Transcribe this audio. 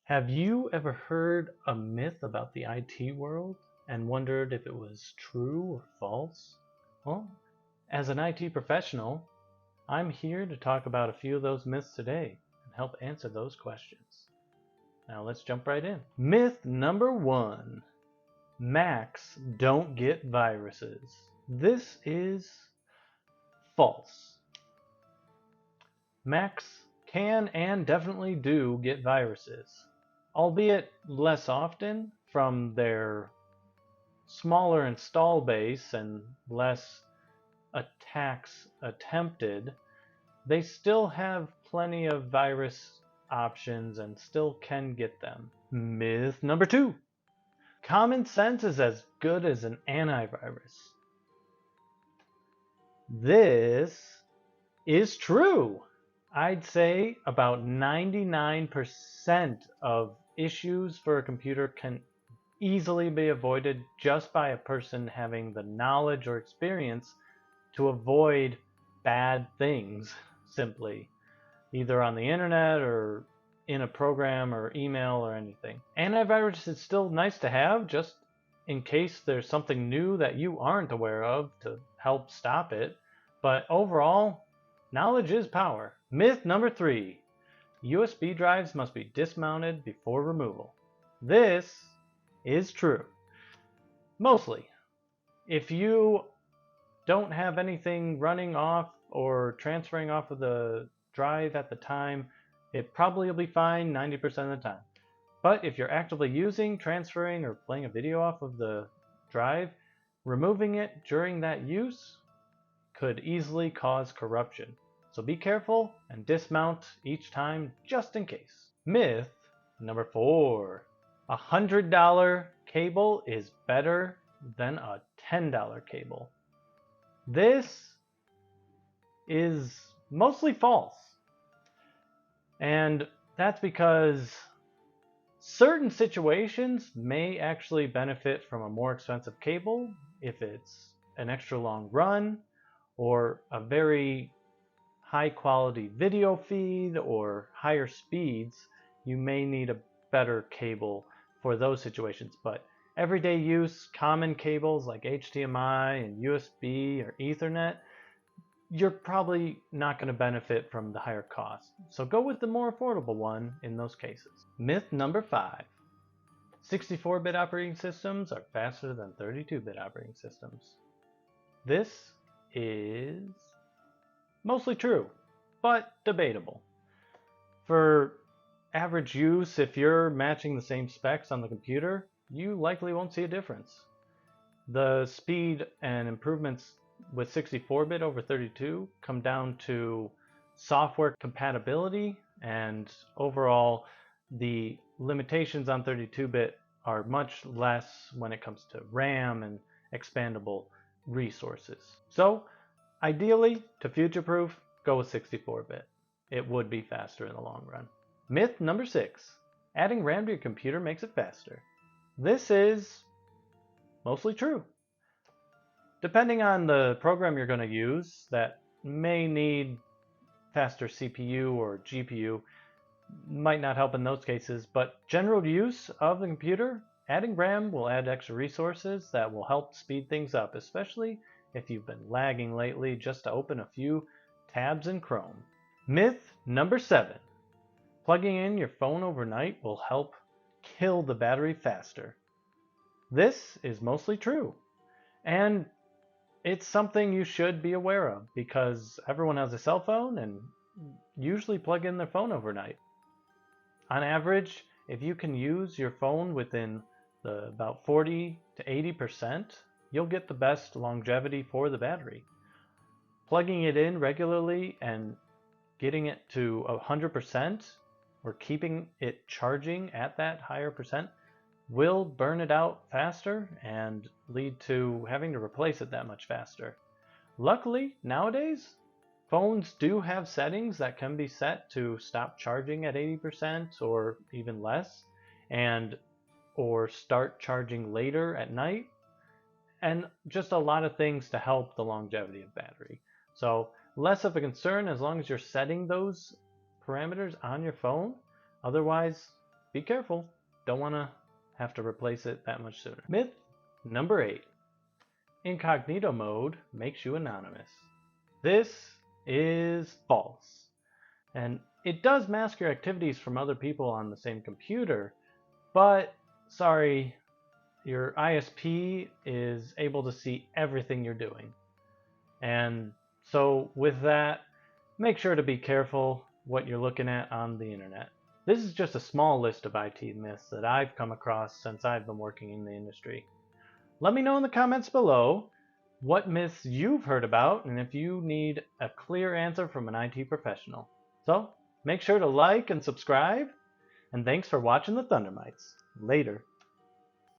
Have you ever heard a myth about the IT world and wondered if it was true or false? Well, as an IT professional, I'm here to talk about a few of those myths today and help answer those questions. Now let's jump right in. Myth number 1. Macs don't get viruses. This is false. Macs can and definitely do get viruses, albeit less often from their smaller install base and less attacks attempted. They still have plenty of virus options and still can get them. Myth number 2. Common sense is as good as an antivirus. This is true. I'd say about 99% of issues for a computer can easily be avoided just by a person having the knowledge or experience to avoid bad things, simply, either on the internet or in a program or email or anything. Antivirus is still nice to have just in case there's something new that you aren't aware of to help stop it. But overall, knowledge is power. Myth number 3. USB drives must be dismounted before removal. This is true. Mostly. If you don't have anything running off or transferring off of the drive at the time, it probably will be fine 90% of the time. But if you're actively using, transferring, or playing a video off of the drive, removing it during that use could easily cause corruption. So be careful and dismount each time just in case. Myth number 4. A $100 cable is better than a $10 cable. This is mostly false. And that's because certain situations may actually benefit from a more expensive cable if it's an extra long run or a very high quality video feed or higher speeds. You may need a better cable for those situations, but everyday use, common cables like HDMI and USB or Ethernet, you're probably not going to benefit from the higher cost. So go with the more affordable one in those cases. Myth number 5. 64-bit operating systems are faster than 32-bit operating systems. This is mostly true, but debatable. For average use, if you're matching the same specs on the computer, you likely won't see a difference. The speed and improvements with 64-bit over 32 come down to software compatibility, and overall the limitations on 32-bit are much less when it comes to RAM and expandable resources. So ideally, to future-proof, go with 64-bit. It would be faster in the long run. Myth number 6. Adding RAM to your computer makes it faster. This is mostly true. Depending on the program you're going to use that may need faster CPU or GPU, might not help in those cases, but general use of the computer, adding RAM will add extra resources that will help speed things up, especially if you've been lagging lately just to open a few tabs in Chrome. Myth number 7. Plugging in your phone overnight will help kill the battery faster. This is mostly true, and it's something you should be aware of because everyone has a cell phone and usually plug in their phone overnight. On average, if you can use your phone within about 40 to 80%, you'll get the best longevity for the battery. Plugging it in regularly and getting it to 100% or keeping it charging at that higher percent will burn it out faster and lead to having to replace it that much faster. Luckily, nowadays, phones do have settings that can be set to stop charging at 80% or even less, or start charging later at night, and just a lot of things to help the longevity of battery. So less of a concern as long as you're setting those parameters on your phone. Otherwise, be careful. Don't want to have to replace it that much sooner. Myth number 8. Incognito mode makes you anonymous. This is false. And it does mask your activities from other people on the same computer, but sorry, your ISP is able to see everything you're doing. And so with that, make sure to be careful what you're looking at on the internet. This is just a small list of IT myths that I've come across since I've been working in the industry. Let me know in the comments below what myths you've heard about and if you need a clear answer from an IT professional. So make sure to like and subscribe, and thanks for watching the Thunder Mites. Later.